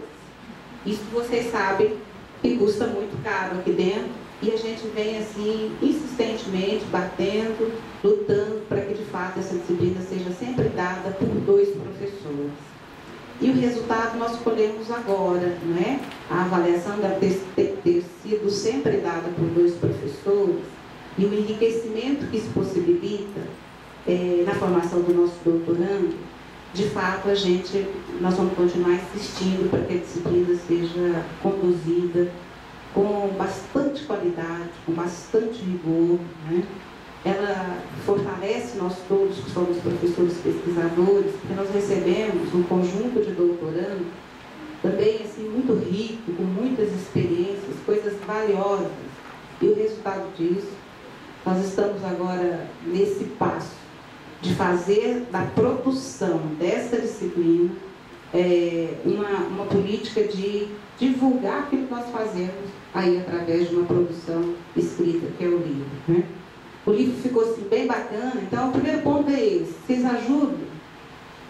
L: Isso vocês sabem que custa muito caro aqui dentro, e a gente vem assim, insistentemente, batendo, lutando para que de fato essa disciplina seja sempre dada por 2 professores. E o resultado nós colhemos agora, não é? A avaliação deve ter sido sempre dada por 2 professores, e o enriquecimento que isso possibilita na formação do nosso doutorando, de fato nós vamos continuar insistindo para que a disciplina seja conduzida com bastante qualidade, com bastante rigor, né? Ela fortalece nós todos que somos professores pesquisadores, porque nós recebemos um conjunto de doutorandos também assim, muito rico, com muitas experiências, coisas valiosas. E o resultado disso, nós estamos agora nesse passo de fazer da produção dessa disciplina uma política de divulgar aquilo que nós fazemos aí através de uma produção escrita, que é o livro, né? O livro ficou assim, bem bacana. Então, o primeiro ponto é esse: vocês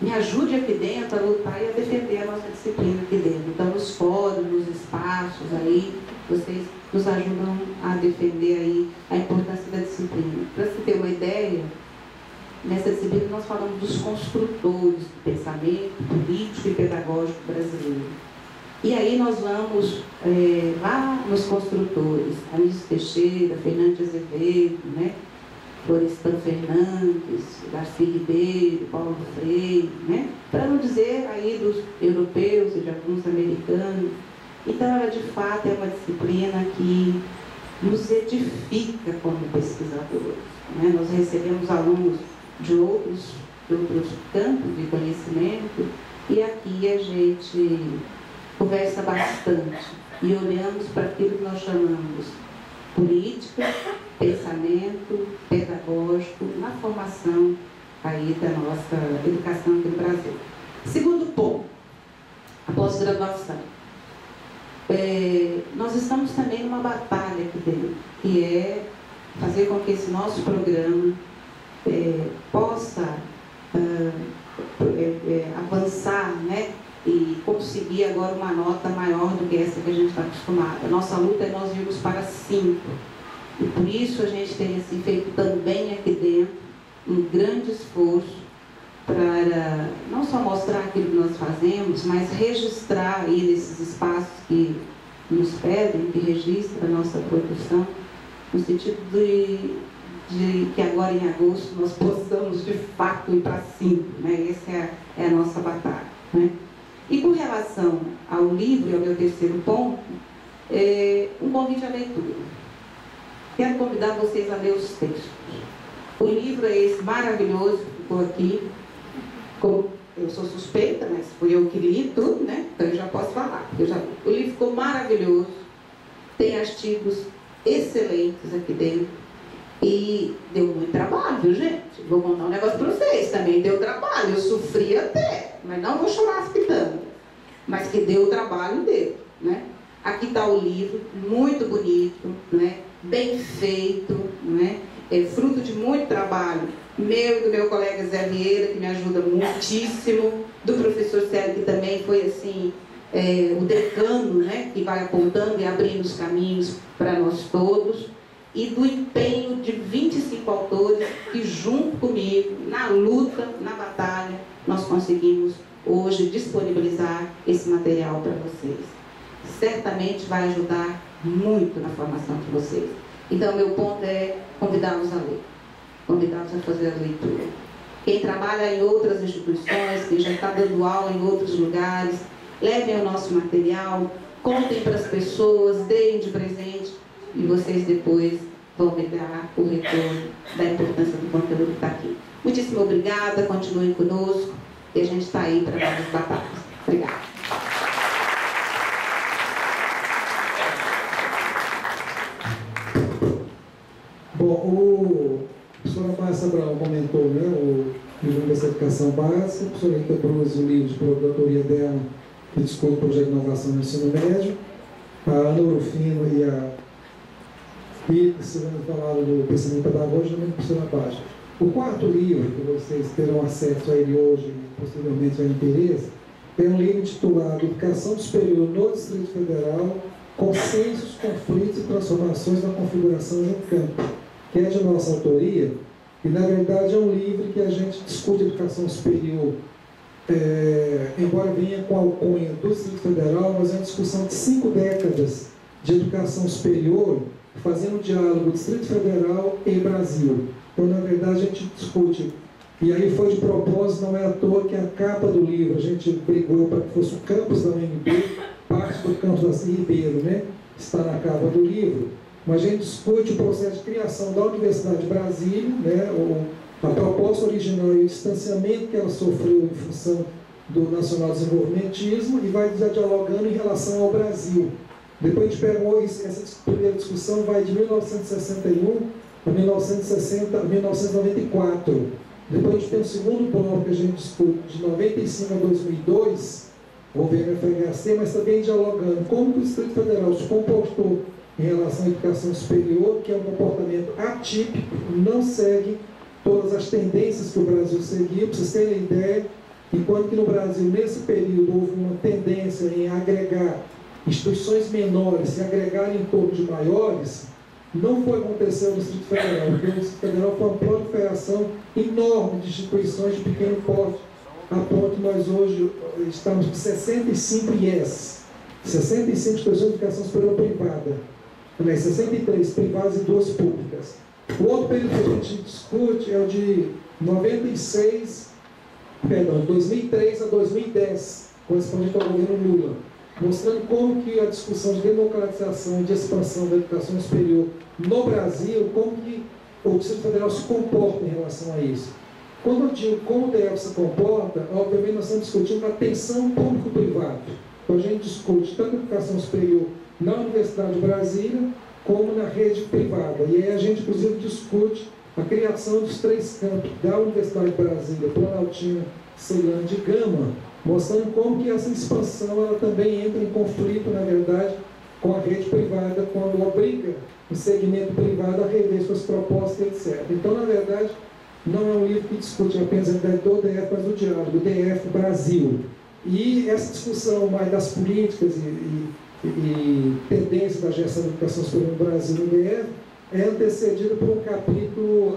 L: me ajudem aqui dentro a lutar e a defender a nossa disciplina aqui dentro. Então, nos fóruns, nos espaços aí, vocês nos ajudam a defender aí a importância da disciplina. Para você ter uma ideia, nessa disciplina nós falamos dos construtores do pensamento político e pedagógico brasileiro. E aí nós vamos lá nos construtores, Anísio Teixeira, Fernando Azevedo, né? Florestan Fernandes, Darcy Ribeiro, Paulo Freire, né? Para não dizer aí dos europeus e de alguns americanos. Então, ela de fato é uma disciplina que nos edifica como pesquisadores, né? Nós recebemos alunos de outros campos de conhecimento e aqui a gente conversa bastante e olhamos para aquilo que nós chamamos política, pensamento pedagógico na formação aí da nossa educação aqui no Brasil. Segundo ponto, a pós-graduação. Nós estamos também numa batalha aqui dentro, que é fazer com que esse nosso programa possa avançar, né? E conseguir agora uma nota maior do que essa que a gente está acostumado. A nossa luta é nós irmos para 5. E por isso a gente tem assim, feito também aqui dentro um grande esforço para não só mostrar aquilo que nós fazemos, mas registrar aí nesses espaços que nos pedem, que registra a nossa produção, no sentido de que agora em agosto nós possamos de fato ir para 5, né? Essa é a nossa batalha, né? E com relação ao livro, e ao meu terceiro ponto, um convite à leitura. Quero convidar vocês a ler os textos. O livro é esse maravilhoso que ficou aqui. Eu sou suspeita, mas fui eu que li tudo, né? Então eu já posso falar. O livro ficou maravilhoso. Tem artigos excelentes aqui dentro. E deu muito trabalho, viu, gente? Vou contar um negócio para vocês. Também deu trabalho. Eu sofri até, mas não vou chorar as pitangas. Mas que deu trabalho, deu, né? Aqui está o livro, muito bonito, né? Bem feito, né? É fruto de muito trabalho meu e do meu colega Zé Vieira, que me ajuda muitíssimo, do professor Célio, que também foi assim, o decano, né? Que vai apontando e abrindo os caminhos para nós todos, e do empenho de 25 autores que, junto comigo, na luta, na batalha, nós conseguimos hoje disponibilizar esse material para vocês. Certamente vai ajudar muito na formação de vocês. Então, meu ponto é convidá-los a ler, convidá-los a fazer a leitura. Quem trabalha em outras instituições, quem já está dando aula em outros lugares, levem o nosso material, contem para as pessoas, deem de presente, e vocês depois vão me dar o retorno da importância do conteúdo que está aqui. Muitíssimo obrigada, continuem conosco, e a gente está aí para novas batalhas. Obrigada.
G: Bom, a professora Márcia Abraão comentou, né, o livro dessa educação básica, a professora Rita Bruz, o livro de procuradoria dela, que discute o projeto de inovação no ensino médio, a Ana Orofino e a Rita, se não falaram do pensamento pedagógico, também a professora Baixa. O quarto livro, que vocês terão acesso a ele hoje e posteriormente vai interesse, é um livro intitulado Educação Superior no Distrito Federal, Consensos, Conflitos e Transformações na Configuração de um Campo, que é de nossa autoria, e na verdade é um livro que a gente discute educação superior, embora venha com a alcunha do Distrito Federal, mas é uma discussão de 5 décadas de educação superior, fazendo um diálogo Distrito Federal e Brasil. Então, na verdade, a gente discute, e aí foi de propósito, não é à toa que a capa do livro, a gente brigou para que fosse o campus da UNB, parte do campus da Ribeiro, né? Está na capa do livro, mas a gente discute o processo de criação da Universidade de Brasília, né? A proposta original e o distanciamento que ela sofreu em função do nacional desenvolvimentismo, e vai dialogando em relação ao Brasil. Depois a gente pegou essa primeira discussão, vai de 1961 a 1994. Depois a gente tem o segundo bloco que a gente discute de 95 a 2002, governo FHC, mas também dialogando como o Distrito Federal se comportou em relação à educação superior, que é um comportamento atípico, não segue todas as tendências que o Brasil seguiu. Para vocês terem ideia, enquanto que no Brasil, nesse período, houve uma tendência em agregar instituições menores, se agregarem em torno de maiores, não foi acontecer no Distrito Federal, porque o Distrito Federal foi uma proliferação enorme de instituições de pequeno porte, a ponto que nós hoje estamos com 65 IES, 65 instituições de educação superior privada, 63 privadas e 2 públicas. O outro período que a gente discute é o de 2003 a 2010, correspondente ao governo Lula. mostrando como que a discussão de democratização e de expansão da educação superior no Brasil, como que o Distrito Federal se comporta em relação a isso. Quando eu digo como o DF se comporta, obviamente nós estamos discutindo a tensão público-privada. Então a gente discute tanto a educação superior na Universidade de Brasília, como na rede privada. E aí a gente, inclusive, discute a criação dos 3 campos da Universidade de Brasília, Planaltina, Ceilândia e Gama, mostrando como que essa expansão ela também entra em conflito, na verdade, com a rede privada, quando obriga o segmento privado a rever suas propostas, etc. Então, na verdade, não é um livro que discute apenas a ideia do DF, mas do diálogo, do DF Brasil. E essa discussão mais das políticas e tendências da gestão da educação superior no Brasil no DF é antecedida por um capítulo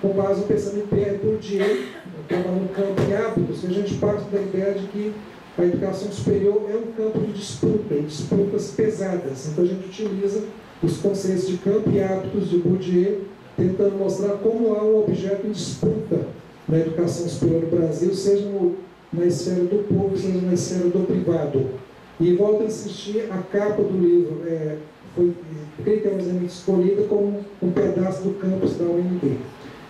G: com base no pensamento Pierre Bourdieu, que é no campo de hábitos, que a gente parte da ideia de que a educação superior é um campo de disputa, e disputas pesadas. Então a gente utiliza os conceitos de campo e hábitos de Bourdieu, tentando mostrar como há um objeto em disputa na educação superior no Brasil, seja na esfera do público, seja na esfera do privado. E volto a insistir, a capa do livro foi criteriosamente escolhida como um pedaço do campus da UNB.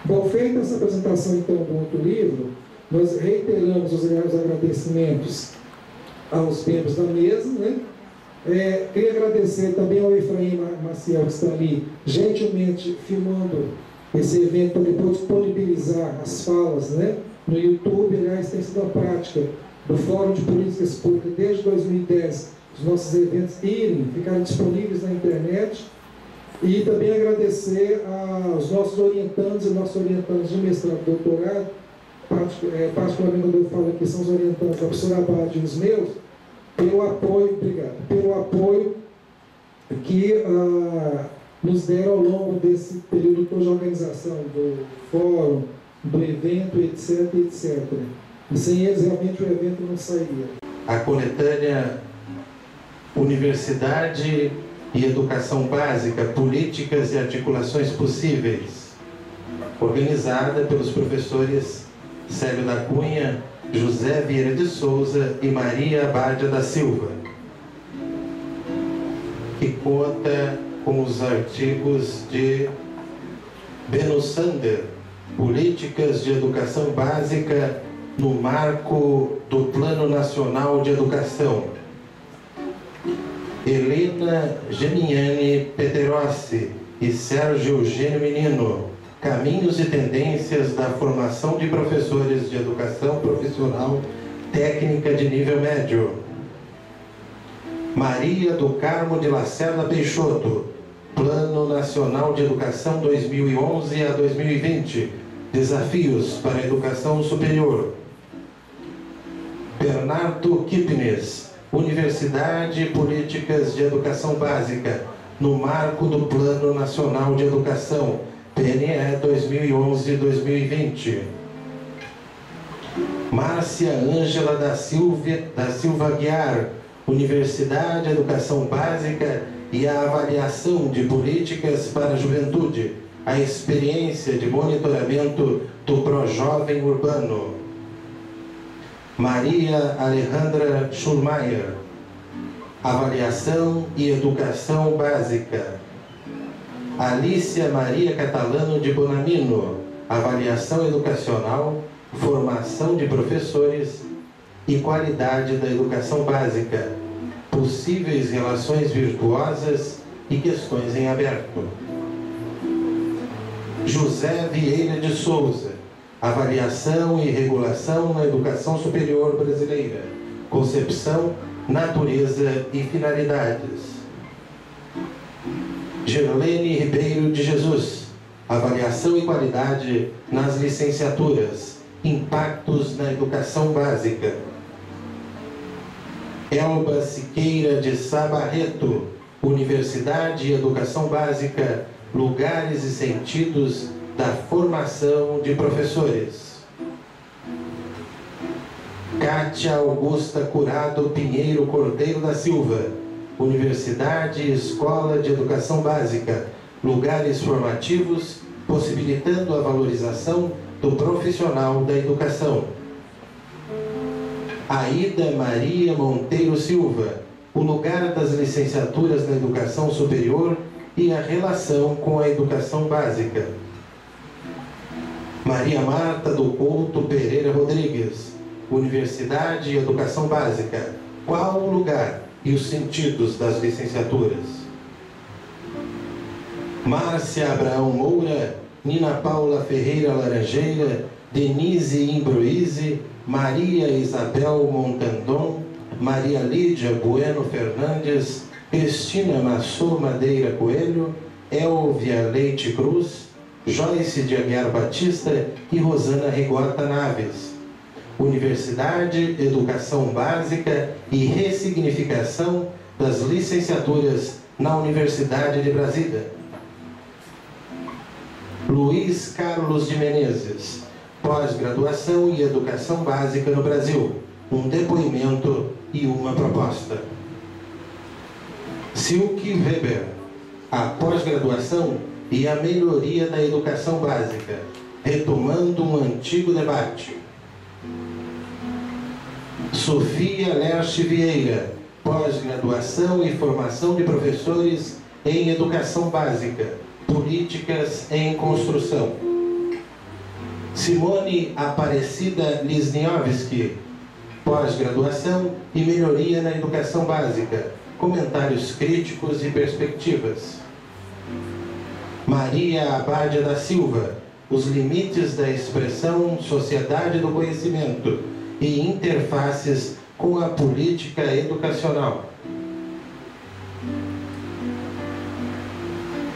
G: Bom, feita essa apresentação, então, do outro livro, nós reiteramos os agradecimentos aos membros da mesa, né? Queria agradecer também ao Efraim Maciel, que está ali, gentilmente filmando esse evento para depois disponibilizar as falas, né, no YouTube. Aliás, tem sido a prática do Fórum de Políticas Públicas desde 2010, os nossos eventos ficarem disponíveis na internet. E também agradecer aos nossos orientandos e nossos orientandos de mestrado e doutorado, particularmente quando eu falo aqui, são os orientandos da professora Abad e os meus, pelo apoio, obrigado, pelo apoio que nos deram ao longo desse período todo de organização do fórum, do evento, etc, etc. E sem eles, realmente, o evento não sairia.
A: A coletânea Universidade e Educação Básica, Políticas e Articulações Possíveis, organizada pelos professores Célio da Cunha, José Vieira de Souza e Maria Abádia da Silva, que conta com os artigos de Beno Sander, Políticas de Educação Básica no marco do Plano Nacional de Educação, Helena Gemignani Peterossi e Sérgio Eugênio Menino, Caminhos e Tendências da Formação de Professores de Educação Profissional Técnica de Nível Médio, Maria do Carmo de Lacerda Peixoto, Plano Nacional de Educação 2011 a 2020, Desafios para a Educação Superior, Bernardo Kipnis, Universidade e Políticas de Educação Básica, no marco do Plano Nacional de Educação, PNE 2011-2020. Márcia Ângela da Silva Aguiar, Universidade, Educação Básica e a Avaliação de Políticas para a Juventude, a experiência de monitoramento do Projovem Urbano. Maria Alejandra Schulmeier, Avaliação e Educação Básica. Alícia Maria Catalano de Bonamino, Avaliação Educacional, Formação de Professores e Qualidade da Educação Básica, Possíveis Relações Virtuosas e Questões em Aberto. José Vieira de Souza, Avaliação e Regulação na Educação Superior Brasileira, Concepção, Natureza e Finalidades. Gerlene Ribeiro de Jesus, Avaliação e Qualidade nas Licenciaturas, Impactos na Educação Básica. Elba Siqueira de Sá Barreto, Universidade e Educação Básica, Lugares e Sentidos da Formação de Professores. Cátia Augusta Curado Pinheiro Cordeiro da Silva, Universidade e Escola de Educação Básica, Lugares Formativos, possibilitando a valorização do profissional da educação. Aida Maria Monteiro Silva, o lugar das licenciaturas na educação superior e a relação com a educação básica. Maria Marta do Couto Pereira Rodrigues, Universidade e Educação Básica, qual o lugar e os sentidos das licenciaturas? Márcia Abraão Moura, Nina Paula Ferreira Laranjeira, Denise Imbruise, Maria Isabel Montandon, Maria Lídia Bueno Fernandes, Cristina Massô Madeira Coelho, Elvia Leite Cruz, Joyce de Aguiar Batista e Rosana Rigota Naves. Universidade, Educação Básica e Ressignificação das Licenciaturas na Universidade de Brasília. Luiz Carlos de Menezes, Pós-Graduação e Educação Básica no Brasil, um depoimento e uma proposta. Silke Weber, a pós-graduação e a melhoria da educação básica, retomando um antigo debate. Sofia Lerche Vieira, pós-graduação e formação de professores em educação básica, políticas em construção. Simone Aparecida Lisniowski, pós-graduação e melhoria na educação básica, comentários críticos e perspectivas. Maria Abádia da Silva, os limites da expressão sociedade do conhecimento e interfaces com a política educacional.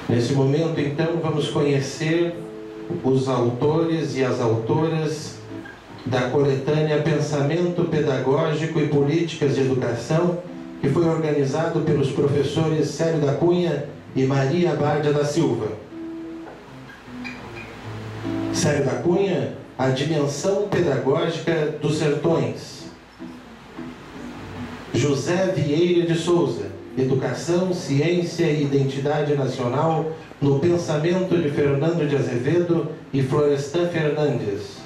A: Nesse momento, então, vamos conhecer os autores e as autoras da coletânea Pensamento Pedagógico e Políticas de Educação, que foi organizado pelos professores Célio da Cunha e Maria Abádia da Silva. Célio da Cunha, a dimensão pedagógica dos sertões. José Vieira de Souza, Educação, Ciência e Identidade Nacional no pensamento de Fernando de Azevedo e Florestan Fernandes.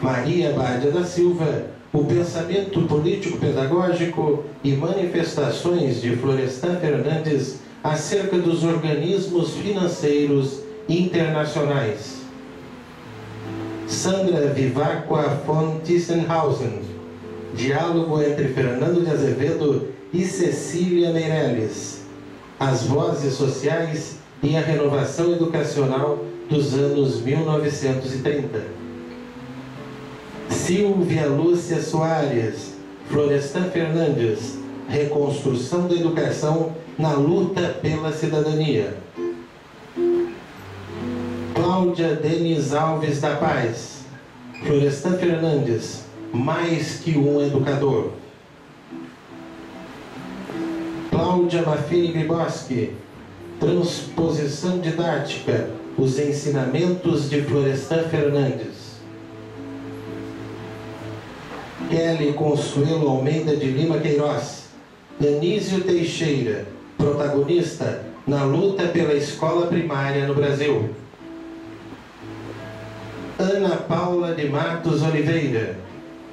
A: Maria Abádia da Silva, o pensamento político-pedagógico e manifestações de Florestan Fernandes acerca dos organismos financeiros internacionais. Sandra Vivacqua von Tissenhausen, diálogo entre Fernando de Azevedo e Cecília Meirelles, as vozes sociais e a renovação educacional dos anos 1930. Silvia Lúcia Soares, Florestan Fernandes, reconstrução da educação na luta pela cidadania. Cláudia Denis Alves da Paz, Florestan Fernandes, mais que um educador. Cláudia Maffini Griboski, transposição didática, os ensinamentos de Florestan Fernandes. Kelly Consuelo Almeida de Lima Queiroz, Anísio Teixeira, protagonista na luta pela escola primária no Brasil. Ana Paula de Matos Oliveira,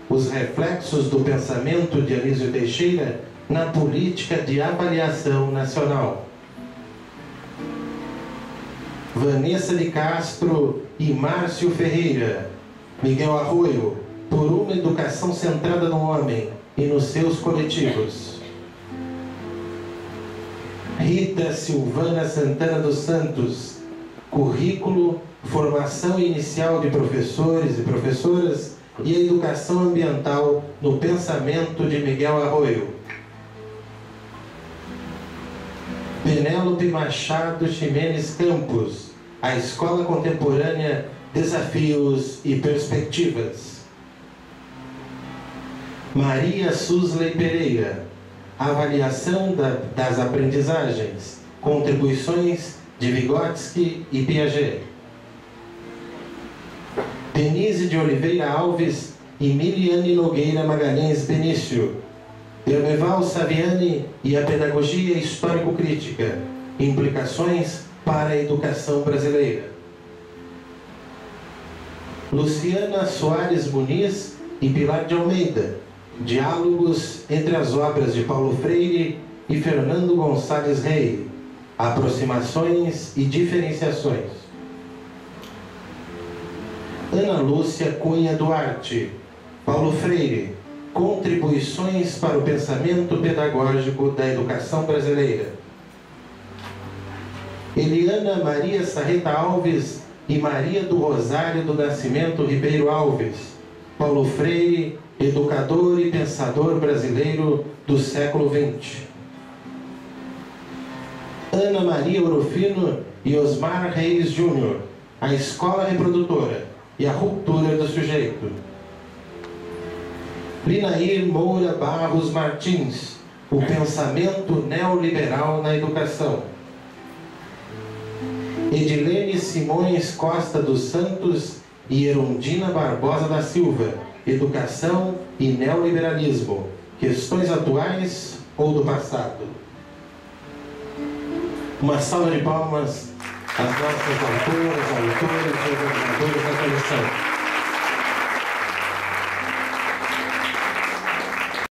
A: os reflexos do pensamento de Anísio Teixeira na política de avaliação nacional. Vanessa de Castro e Márcio Ferreira, Miguel Arroio, por uma educação centrada no homem e nos seus coletivos. Rita Silvana Santana dos Santos, currículo, formação inicial de professores e professoras e a educação ambiental no pensamento de Miguel Arroio. Penélope Machado Ximenes Campos, a Escola Contemporânea, Desafios e Perspectivas. Maria Susley Pereira, avaliação das aprendizagens, contribuições de Vygotsky e Piaget. Denise de Oliveira Alves e Miliane Nogueira Magalhães Benício, Hermeval Saviani e a Pedagogia Histórico-Crítica, implicações para a educação brasileira. Luciana Soares Muniz e Pilar de Almeida, Diálogos entre as obras de Paulo Freire e Fernando Gonçalves Rey, Aproximações e Diferenciações. Ana Lúcia Cunha Duarte, Paulo Freire, Contribuições para o Pensamento Pedagógico da Educação Brasileira. Eliana Maria Sarreta Alves e Maria do Rosário do Nascimento Ribeiro Alves, Paulo Freire, educador e pensador brasileiro do século XX. Ana Maria Orofino e Osmar Reis Júnior, A Escola Reprodutora e a Ruptura do Sujeito. Linair Moura Barros Martins, O Pensamento Neoliberal na Educação. Edilene Simões Costa dos Santos e Erundina Barbosa da Silva, Educação e Neoliberalismo, Questões Atuais ou do Passado. Uma salva de palmas às nossas autoras, autores e organizadores da coleção.